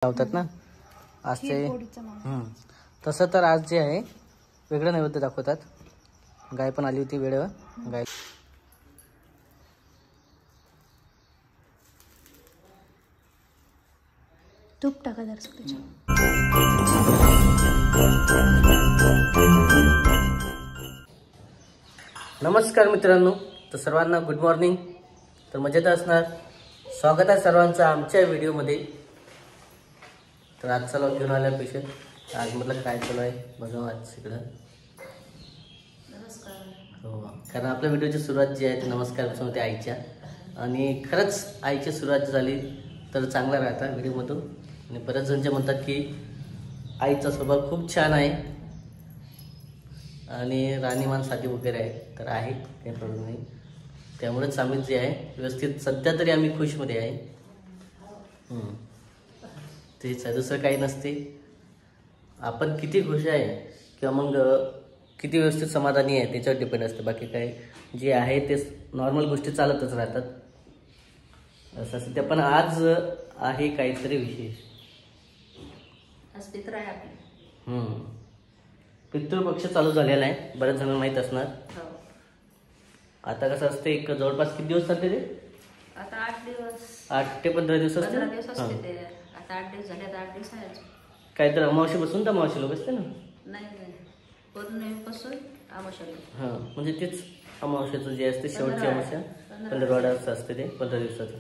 लावतात ना आज ते तसं तर आज जे आहे वेगळं नैवेद्य दाखवतात. गाय पण आली होती वेळेवर. गाय तूप टाका जरा त्याच्यात. नमस्कार मित्रांनो, तर सर्वांना गुड मॉर्निंग. तर मजेत असणार. स्वागत आहे सर्वांचं आमच्या व्हिडिओमध्ये. तर आजचा लॉग घेऊन आल्या पेशंट. आज म्हटलं काय चालू आहे बघा आज इकडं. नमस्कार. हो, कारण आपल्या व्हिडिओची सुरुवात जी आहे ती नमस्कारपासून होते आईच्या. आणि खरंच आईची सुरुवात झाली तर चांगला राहता व्हिडिओमधून. आणि बरेच जण जे म्हणतात की आईचा स्वभाव खूप छान आहे आणि राणीमान साधी वगैरे आहे. तर आहे, काही प्रॉब्लेम नाही. त्यामुळेच आम्ही जे आहे व्यवस्थित सध्या तरी आम्ही खुशमध्ये आहे. तेच आहे, दुसरं काही नसते. आपण किती खुश आहे किंवा मग किती व्यवस्थित समाधानी आहे त्याच्यावर डिपेंड असते. बाकी काय जे आहे ते नॉर्मल गोष्टी चालतच राहतात असं असते. पण आज आहे काहीतरी विशेष. पित्र आहे आपली. पितृपक्ष चालू झालेला आहे. बऱ्याच जणांना माहीत असणार. आता कसं असते, एक जवळपास किती दिवस चालते ते? आता 8 दिवस. 8 ते 15 दिवस असते. 15 दिवस असते ते. आता 8 दिवस झाले. आता 8 दिवस आहे. काय तर अमावस्या बसून तर अमावस्या लोक असते ना? नाही नाही, पौर्णिमेपासून अमावस्या. हां, म्हणजे तेच अमावस्याचं जे असते शेवटची अमावस्या 15 असते ते 15 दिवसाचं.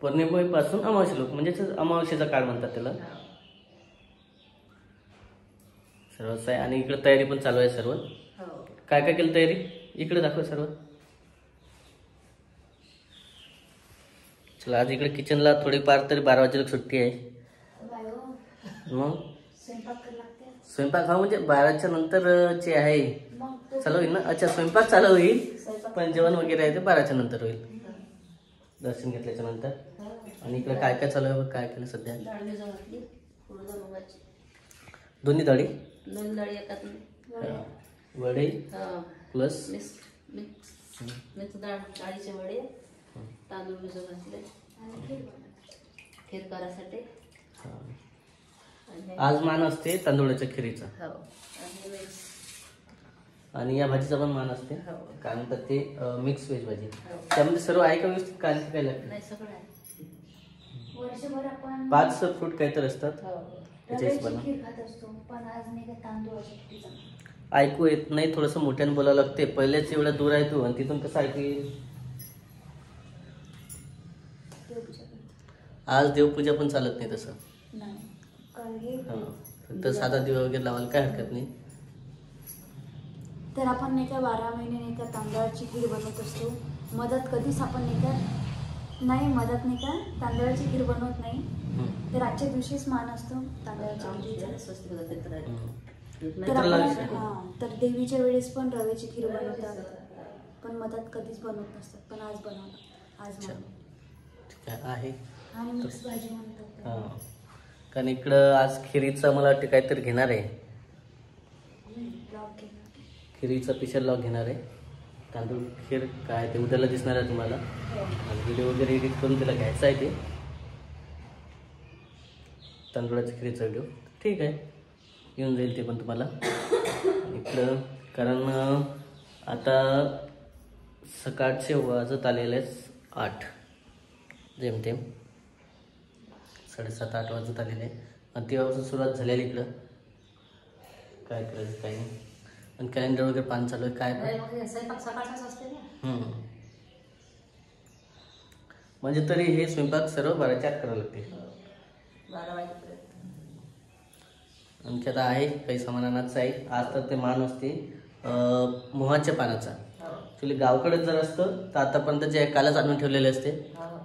पौर्णिमेपासून अमावस्या लोक म्हणजे अमावस्याचा काळ म्हणतात त्याला. सर्वच आहे. आणि इकडे तयारी पण चालू आहे सर्व. काय काय केलं तयारी इकडे दाखव सर्व. चला, आज इकडे किचनला थोडीफार तरी 12 वाजेला सुट्टी आहे. मग स्वयंपाक हा म्हणजे 12च्या नंतर जे आहे चालू होईल ना. अच्छा, स्वयंपाक चालू होईल पण जेवण वगैरे आहे ते 12च्या नंतर होईल, दर्शन घेतल्याच्या नंतर. आणि इकडे काय काय चालू आहे, काय केलं सध्या? दोन्ही डाळी वडे प्लस मिक्स डाळीचे वडे, तांदूळ भिजवून घातले खीर करायसाठी. आज मान असते तांदूळाच्या खिरीचा. आणि या भाजीचा पण मान असते. काय म्हणतात ते मिक्स व्हेज भाजी. त्यामध्ये सर्व आहे का व्यवस्थित? काय काय लागतं? नाही, सगळं आहे. 5 फ्रूट काहीतरी असतात. ऐकू येत नाही, थोडस मोठ्याने बोलावं लागते. पहिल्याच एवढ्या दूर आहे तू आणि तिथून कसं ऐकू येईल? आज देवपूजा पण चालत नाही तसं. फक्त साधा दिवा वगैरे लावायला काय हरकत नाही. तर आपण नाही का 12 महिने नाही का तांदळाची खीर बनवत असतो. मदत कधीच आपण नाही का तांदळाची खीर बनवत नाही. तर आजच्या दिवशीच मान असतो तांदळाच्या खीरीचा. तर देवीच्या वेळेस पण रव्याची खीर बनवतात, पण मदत कधीच बनवत नसतात. पण आज बनवणार. आज आहे. आणि मिक्स भाजी म्हणतात. कारण इकडं आज खिरीचा मला वाटतं काहीतरी घेणार आहे. खिरीचा स्पेशल लॉग घेणार आहे. तांदूळ खीर काय ते उद्याला दिसणार आहे तुम्हाला. व्हिडिओ वगैरे एडिट करून त्याला घ्यायचं आहे ते तांदूळाच्या खिरीचा व्हिडिओ. ठीक आहे, येऊन जाईल ते पण तुम्हाला इकडं. कारण आता सकाळचे वाजत आलेले 8, जेमतेम 7:30-8 वाजत आलेले आहे. आणि तेव्हापासून सुरुवात झालेली इकडं. काय करायचं काही नाही. आणि कॅलेंडर वगैरे पान चालू आहे. काय म्हणजे तरी हे स्वयंपाक सर्व 12च्या आत करावं लागते. 12 वाजेपर्यंत. आणखी आता आहे काही सामानाचं आहे. आज तर ते मान असते मोहाच्या पानाचा. ॲक्च्युली गावकडे जर असतं तर आतापर्यंत जे आहे कालच आणून ठेवलेले असते.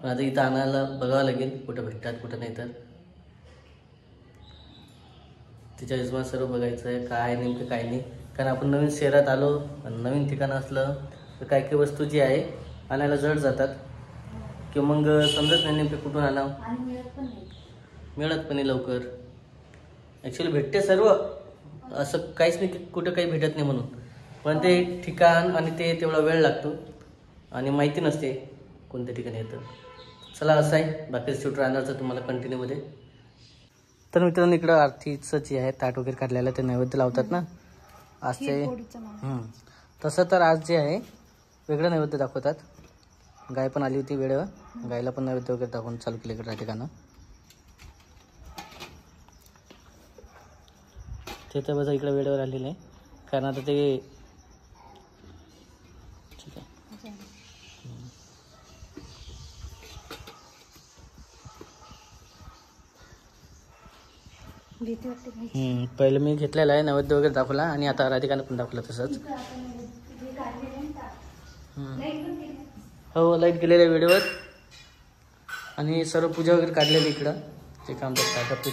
पण आता इथं आणायला बघावं लागेल कुठं भेटतात कुठं नाही. तर तिच्या हिशोबाने सर्व बघायचं आहे काय नेमकं काय नाही. कारण आपण नवीन शहरात आलो, नवीन ठिकाण असलं तर काही काही वस्तू जी आहे आणायला जड जातात किंवा मग समजत नाही नेमकं कुठून आणावं. मिळत पण नाही लवकर. ॲक्च्युली भेटते सर्व, असं काहीच नाही की कुठं काही भेटत नाही म्हणून. पण ते ठिकाण आणि ते तेवढा वेळ लागतो आणि माहिती नसते कोणत्या ठिकाणी येतं. चला असं आहे, बाकीचं शूट राहणारचं तुम्हाला कंटिन्यूमध्ये. तर मित्रांनो इकडं आरतीचं जे आहे ताट वगैरे काढलेलं ते नैवेद्य लावतात ना आज ते. तसं तर आज जे आहे वेगळं नैवेद्य दाखवतात. गाय पण आली होती वेळेवर, गायला पण नैवेद्य वगैरे दाखवून चालू केलं इकडं ठिकाणं. ते तर बघा इकडं वेळेवर आलेलं आहे, कारण आता ते ठीक आहे. पहिले मी घेतलेला आहे नैवेद्य वगैरे दाखवला आणि आता राधिकाने पण दाखवलं तसंच. हो लाईट गेलेलं आहे वेळेवर आणि सर्व पूजा वगैरे काढलेली इकडं ते काम करतात.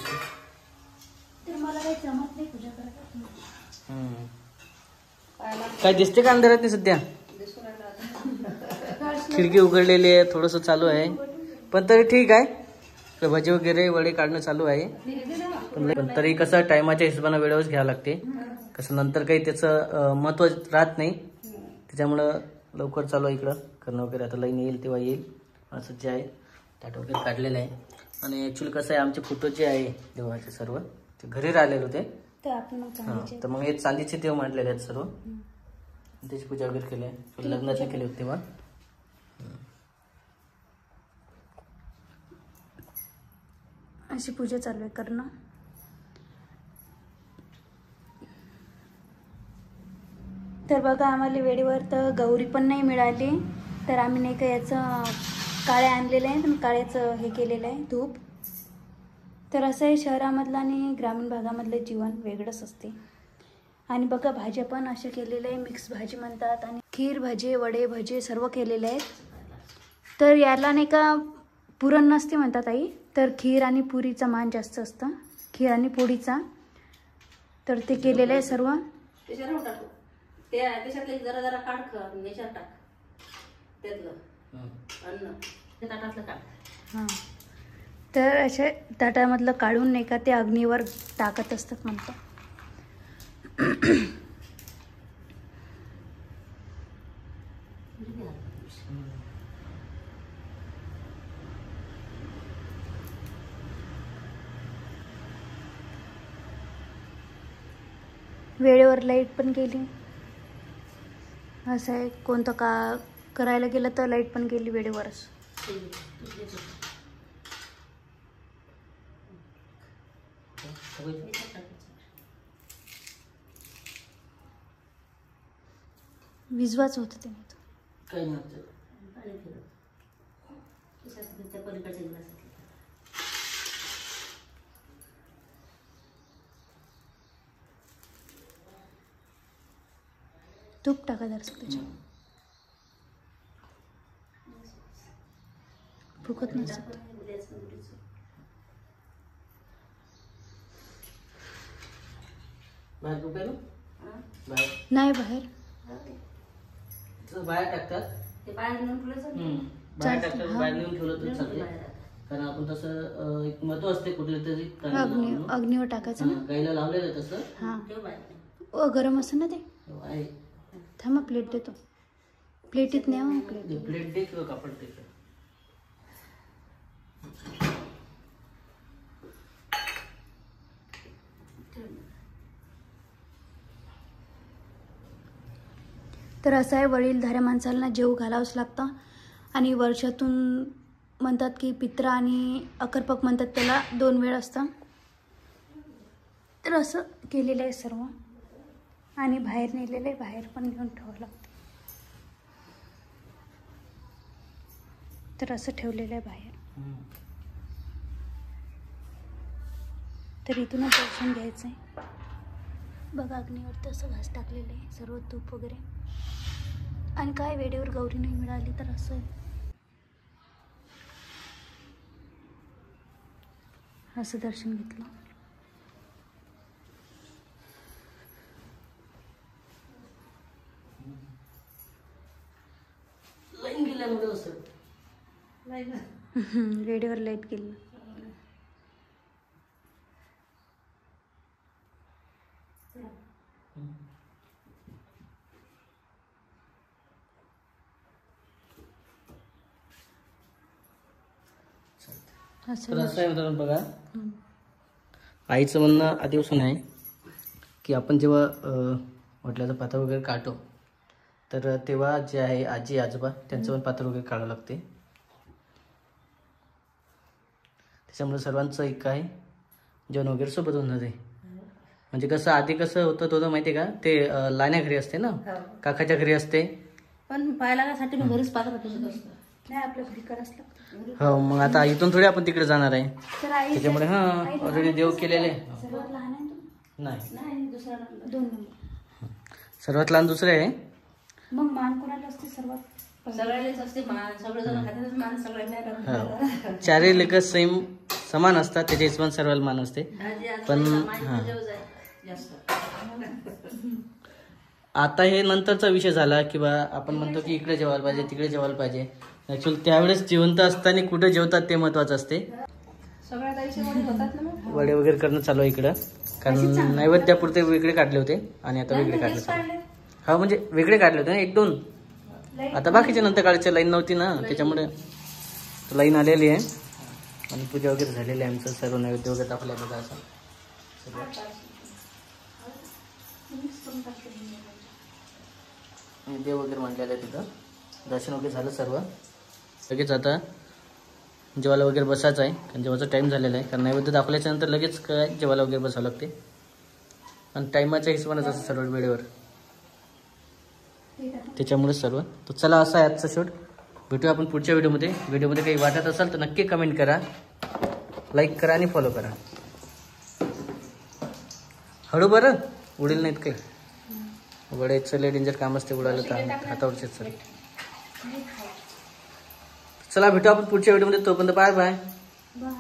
काय दिसते का अंधारात नाही सध्या? खिडकी उघडलेली आहे, थोडंसं चालू आहे पण तरी ठीक आहे. भजी वगैरे वडे काढणं चालू आहे पण तरी कसं टायमाच्या हिशोबाने वेळेवर घ्यावं लागते. कसं नंतर काही त्याचं महत्त्व राहत नाही, त्याच्यामुळं लवकर चालू आहे इकडं करणं वगैरे. आता लाईन येईल तेव्हा येईल असं जे आहे. ताट वगैरे काढलेलं आहे आणि ॲक्च्युली कसं आहे आमचे फोटो जे आहे देवाचे सर्व ते घरी राहिलेले होते, तर मग हे चांदीचे देव मांडलेले आहेत सर्व. त्याची पूजा वगैरे केली आहे, लग्नाचे केले होते तेव्हा. अशी पूजा चालू आहे करणं. तर बघा आम्हाला वेळेवर तर गौरी पण नाही मिळाली, तर आम्ही नाही का याचं काळे आणलेलं आहे, काळ्याचं हे केलेलं आहे धूप. तर असं आहे शहरामधलं आणि ग्रामीण भागामधलं जीवन वेगळंच असते. आणि बघा भाज्या पण अशा केलेल्या आहे, मिक्स भाजी म्हणतात आणि खीर भजे वडे भजे सर्व केलेले आहेत. तर याला नाही का पुरण नसते म्हणतात आई, तर खीर आणि पुरीचा मान जास्त असतं, खीर आणि पोळीचा. तर ते केलेलं आहे सर्व. त्याच्यातले जरा जरा काढ याच्यात टाक त्यातलं अन्न ते ताटातलं काढ. हां तर अशा ताटामधलं काढून नाही का ते अग्नीवर टाकत असतात म्हणतात. वेळेवर लाईट पण गेली. असं आहे कोणतं का करायला गेलं तर लाईट पण गेली वेळेवरच. विजवाच होतं ते काही नव्हतं. तूप टाका जरा त्याच्यात, फुकत नसत. बाहेर झोपायला नाही बाहेर बाहेर टाकतात, ते बाहेर नेऊन ठेवलं बाहेर टाकतात, बाहेर नेऊन ठेवलं तर चालते. कारण आपण तसं एक महत्व असते कुठल्या तरी अग्नीवर टाकायचं ना. गाईला लावलेलं आहे तसं. हां गरम असं ना ते. आहे थांबा प्लेट देतो, प्लेटीत न्या प्लेट दे किंवा कापड दे. तर असं आहे वडीलधाऱ्या माणसाला जेव घालावंच लागतं. आणि वर्षातून म्हणतात की पित्रा आणि अकरपक म्हणतात त्याला 2 वेळ असतं. तर असं केलेलं आहे सर्व. आणि बाहेर नेलेलं आहे, बाहेर पण घेऊन ठेवावं लागतं. तर असं ठेवलेलं आहे बाहेर. तर इथूनच दर्शन घ्यायचं आहे. बघा अग्नीवरती असं घास टाकलेलं आहे, सर्व तूप वगैरे. आणि काय वेळेवर गौरी नाही मिळाली तर असं आहे. असं दर्शन घेतलं. लाईन गेल्यामुळे असं वेळेवर लाईट गेली. तर असं आहे मित्रांनो बघा, आईचं म्हणणं आधीपासून आहे की आपण जेव्हा वडिलाचं पात्र वगैरे काढतो तर तेव्हा जे आहे आजी आजोबा त्यांचं पण पात्र वगैरे काढावं लागते. त्याच्यामुळे सर्वांचं एक काय जेवण वगैरे सोबत होणार आहे. म्हणजे कसं आधी कसं होतं माहिती आहे का, ते लाण्या घरी असते ना, काकाच्या घरी असते. पण पायलासाठी मी घरीच पात्र पुसत असतो. नाही आपल्या घरी करावंच लागतं. हो मग आता इथून थोडी आपण तिकडे जाणार आहे, तर आई त्याच्यामुळे ऑलरेडी देव केलेले. सर्वात लहान आहे तू? नाही, नाही दुसरा नंबर. 2 नंबर. सर्वात लहान दुसरे आहे. मग मान कोणाला असते सर्वात? सगळ्यालाच असते मान, सगळेजण हातातच मान सगळ्यांना राहतात. चारही लेख समान असतात, त्याच्या हिशोबाने सर्वांना मान असते. पण जास्त आता हे नंतरचा विषय झाला किंवा आपण म्हणतो की इकडे जेवायला पाहिजे तिकडे जेवायला पाहिजे. ऍक्च्युअली त्यावेळेस जिवंत असताना कुठे जेवतात ते महत्वाचं असते. सगळ्यात आयुष्य होतात ना मग. वडे वगैरे करणं चालू आहे इकडं, कारण नैवेद्यापुरते वेगळे काढले होते आणि आता वेगळे काढले. हा म्हणजे वेगळे काढले होते ना 1-2, आता बाकीच्या नंतर काढायची लाईन नव्हती ना, त्याच्यामुळे लाईन आलेली आहे आणि पूजा वगैरे झालेली आहे. आमचं सर्व नैवेद्य वगैरे दाखवलं बघा असं देव वगैरे म्हटलेलं आहे. तिथं दर्शन वगैरे झालं सर्व. लगेच आता जेवायला वगैरे बसायचं आहे, कारण जेवायचा टाईम झालेला आहे. कारण नैवेद्य दाखवल्याच्या नंतर लगेच काय जेवायला वगैरे बसावं लागते आणि टायमाच्या हिशोबानेच असं सर्व वेळेवर, त्याच्यामुळे सर्व. तर चला असं आहे आजचा शूट. भेटूया आपण पुढच्या व्हिडिओमध्ये काही वाटत असेल तर नक्की कमेंट करा, लाईक करा आणि फॉलो करा. हळू बरं, उडेल नाहीत काही. वड्याचं लय डेंजर काम असते, उडालं तर हातावरचे सर. चला भेटू आपण पुढच्या व्हिडिओमध्ये, तोपर्यंत बाय बाय. बाय.